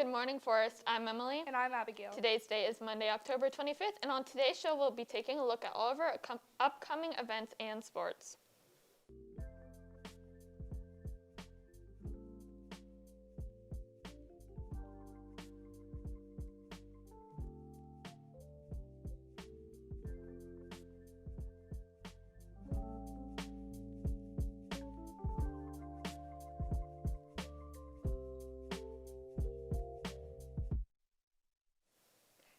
Good morning, Forest. I'm Emily. And I'm Abigail. Today's date is Monday, October 25th, and on today's show, we'll be taking a look at all of our upcoming events and sports.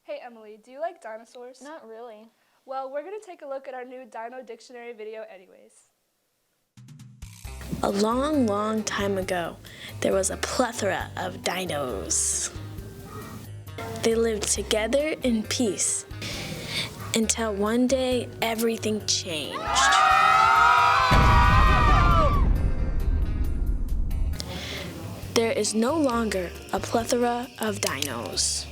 Hey Emily, do you like dinosaurs? Not really. Well, we're going to take a look at our new Dino Dictionary video anyways. A long, long time ago, there was a plethora of dinos. They lived together in peace until one day everything changed. There is no longer a plethora of dinos.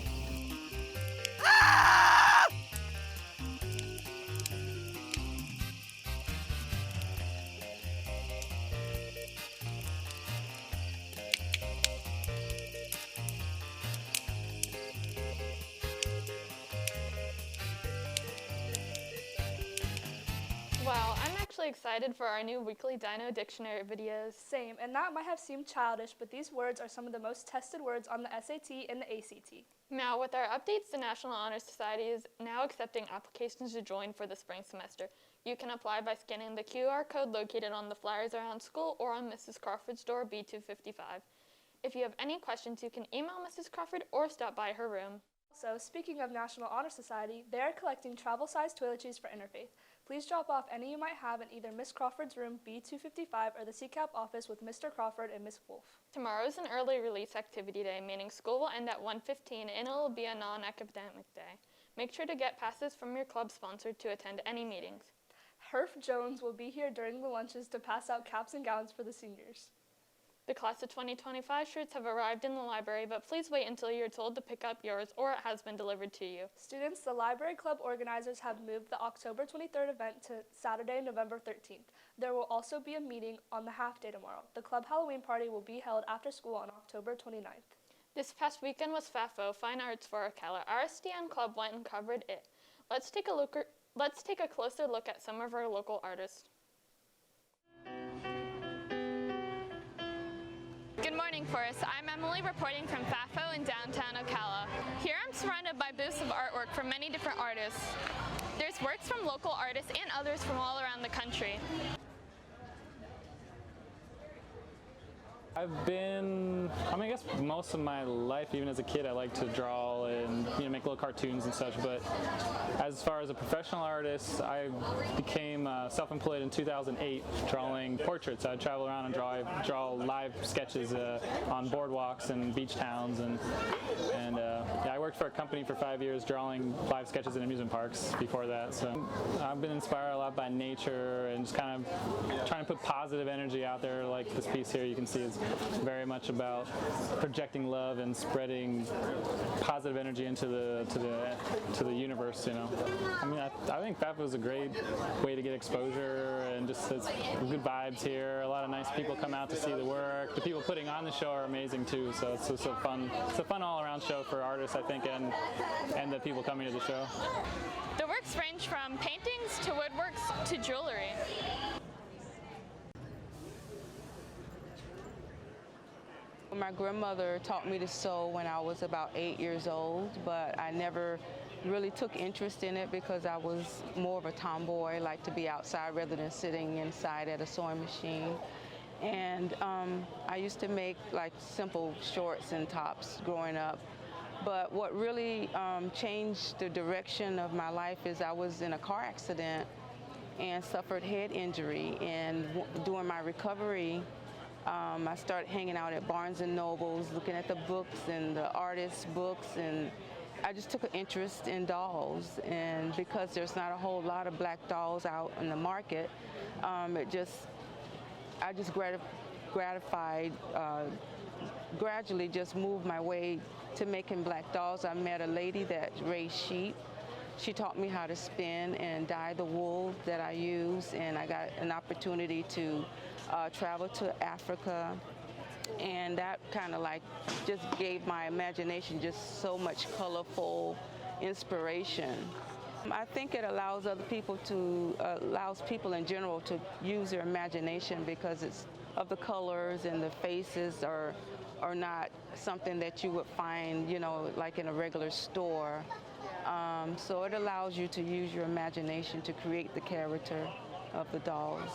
Wow, I'm actually excited for our new weekly Dino Dictionary videos. Same, and that might have seemed childish, but these words are some of the most tested words on the SAT and the ACT. Now, with our updates, the National Honor Society is now accepting applications to join for the spring semester. You can apply by scanning the QR code located on the flyers around school or on Mrs. Crawford's door, B255. If you have any questions, you can email Mrs. Crawford or stop by her room. So, speaking of National Honor Society, they are collecting travel-sized toiletries for Interfaith. Please drop off any you might have in either Miss Crawford's room, B255, or the CCAP office with Mr. Crawford and Miss Wolf. Tomorrow is an early release activity day, meaning school will end at 1:15 and it will be a non-academic day. Make sure to get passes from your club sponsor to attend any meetings. Herf Jones will be here during the lunches to pass out caps and gowns for the seniors. The class of 2025 shirts have arrived in the library, but please wait until you're told to pick up yours or it has been delivered to you. Students, the Library Club organizers have moved the October 23rd event to Saturday, November 13th. There will also be a meeting on the half day tomorrow. The club Halloween party will be held after school on October 29th. This past weekend was FAFO, Fine Arts for Ocala. Our SDN club went and covered it. Let's take a closer look at some of our local artists. Good morning, Forest. I'm Emily reporting from FAFO in downtown Ocala. Here I'm surrounded by booths of artwork from many different artists. There's works from local artists and others from all around the country. I guess most of my life, even as a kid, I liked to draw and make little cartoons and such. But as far as a professional artist, I became self-employed in 2008, drawing portraits. I'd travel around and draw live sketches on boardwalks and beach towns, and I worked for a company for 5 years drawing live sketches in amusement parks before that. So I've been inspired a lot by nature and just kind of trying to put positive energy out there. Like this piece here, you can see is very much about projecting love and spreading positive energy into the universe. I think FAFO is a great way to get exposure, and just it's good vibes here. A lot of nice people come out to see the work. The people putting on the show are amazing too. So it's a fun all-around show for artists, I think, and the people coming to the show. The works range from paintings to woodworks to jewelry. My grandmother taught me to sew when I was about 8 years old, but I never really took interest in it because I was more of a tomboy, like to be outside rather than sitting inside at a sewing machine. And I used to make like simple shorts and tops growing up. But what really changed the direction of my life is I was in a car accident and suffered head injury. And during my recovery, I started hanging out at Barnes & Nobles, looking at the books and the artists' books, and I just took an interest in dolls. And because there's not a whole lot of black dolls out in the market, I just gradually just moved my way to making black dolls. I met a lady that raised sheep. She taught me how to spin and dye the wool that I use, and I got an opportunity to travel to Africa and that kind of like just gave my imagination just so much colorful inspiration. I think it allows allows people in general to use their imagination because it's of the colors and the faces are not something that you would find, like in a regular store. So it allows you to use your imagination to create the character of the dolls.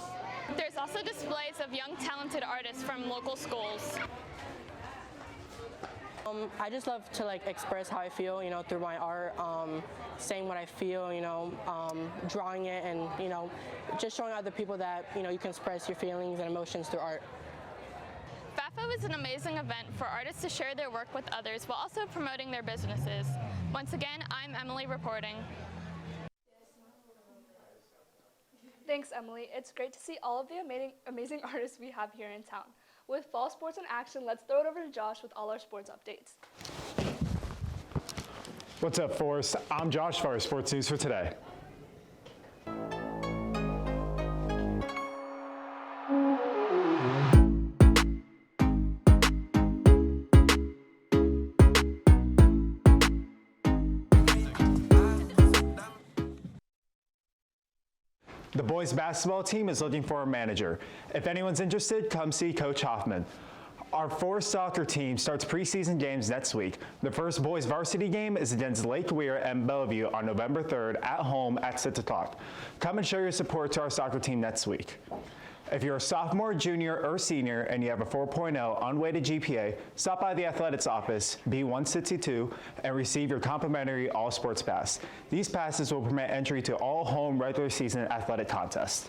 There's also displays of young talented artists from local schools. I just love to express how I feel, through my art, saying what I feel, drawing it, and just showing other people that you can express your feelings and emotions through art. FAFO is an amazing event for artists to share their work with others while also promoting their businesses. Once again, I'm Emily reporting. Thanks, Emily. It's great to see all of the amazing artists we have here in town. With fall sports in action, let's throw it over to Josh with all our sports updates. What's up, Forrest? I'm Josh for our sports news for today. The boys basketball team is looking for a manager. If anyone's interested, come see Coach Hoffman. Our Forest soccer team starts preseason games next week. The first boys varsity game is against Lake Weir and Bellevue on November 3rd at home at 6 o'clock. Come and show your support to our soccer team next week. If you're a sophomore, junior, or senior and you have a 4.0 unweighted GPA, stop by the athletics office, B162, and receive your complimentary all sports pass. These passes will permit entry to all home regular season athletic contests.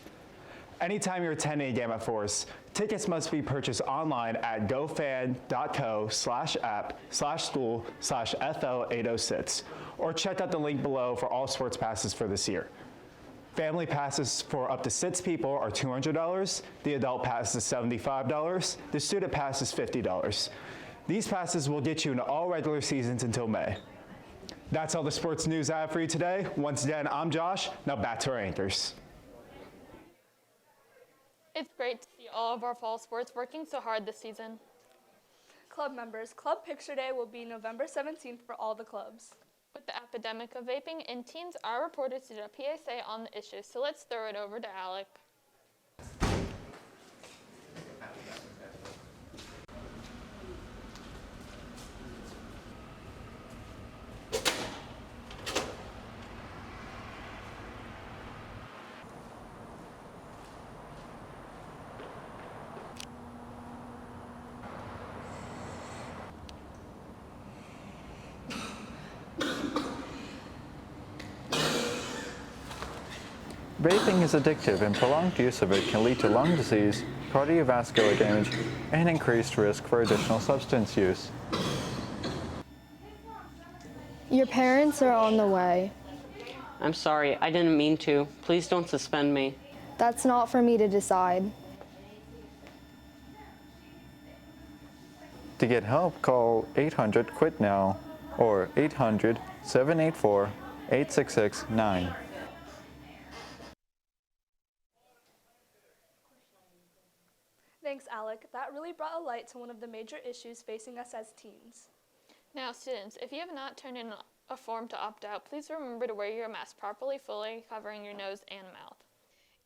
Anytime you're attending a game at Forest, tickets must be purchased online at gofan.co/app/school/FL806 or check out the link below for all sports passes for this year. Family passes for up to 6 people are $200. The adult pass is $75. The student pass is $50. These passes will get you into all regular seasons until May. That's all the sports news I have for you today. Once again, I'm Josh. Now back to our anchors. It's great to see all of our fall sports working so hard this season. Club members, Club Picture Day will be November 17th for all the clubs. With the epidemic of vaping in teens, our reporters did a PSA on the issue, so let's throw it over to Alec. Vaping is addictive and prolonged use of it can lead to lung disease, cardiovascular damage, and increased risk for additional substance use. Your parents are on the way. I'm sorry, I didn't mean to. Please don't suspend me. That's not for me to decide. To get help, call 800-QUIT-NOW or 800-784-8669. Thanks, Alec. That really brought a light to one of the major issues facing us as teens. Now, students, if you have not turned in a form to opt out, please remember to wear your mask properly, fully covering your nose and mouth.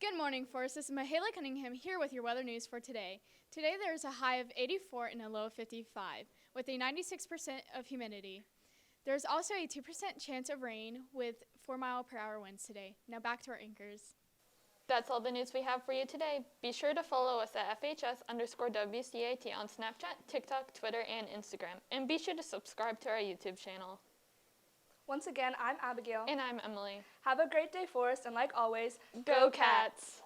Good morning, Forest. This is Mahala Cunningham here with your weather news for today. Today there is a high of 84 and a low of 55, with a 96% of humidity. There's also a 2% chance of rain with 4-mile-per-hour winds today. Now back to our anchors. That's all the news we have for you today. Be sure to follow us at FHS_WCAT on Snapchat, TikTok, Twitter, and Instagram. And be sure to subscribe to our YouTube channel. Once again, I'm Abigail. And I'm Emily. Have a great day, Forest, and like always, Go Cats!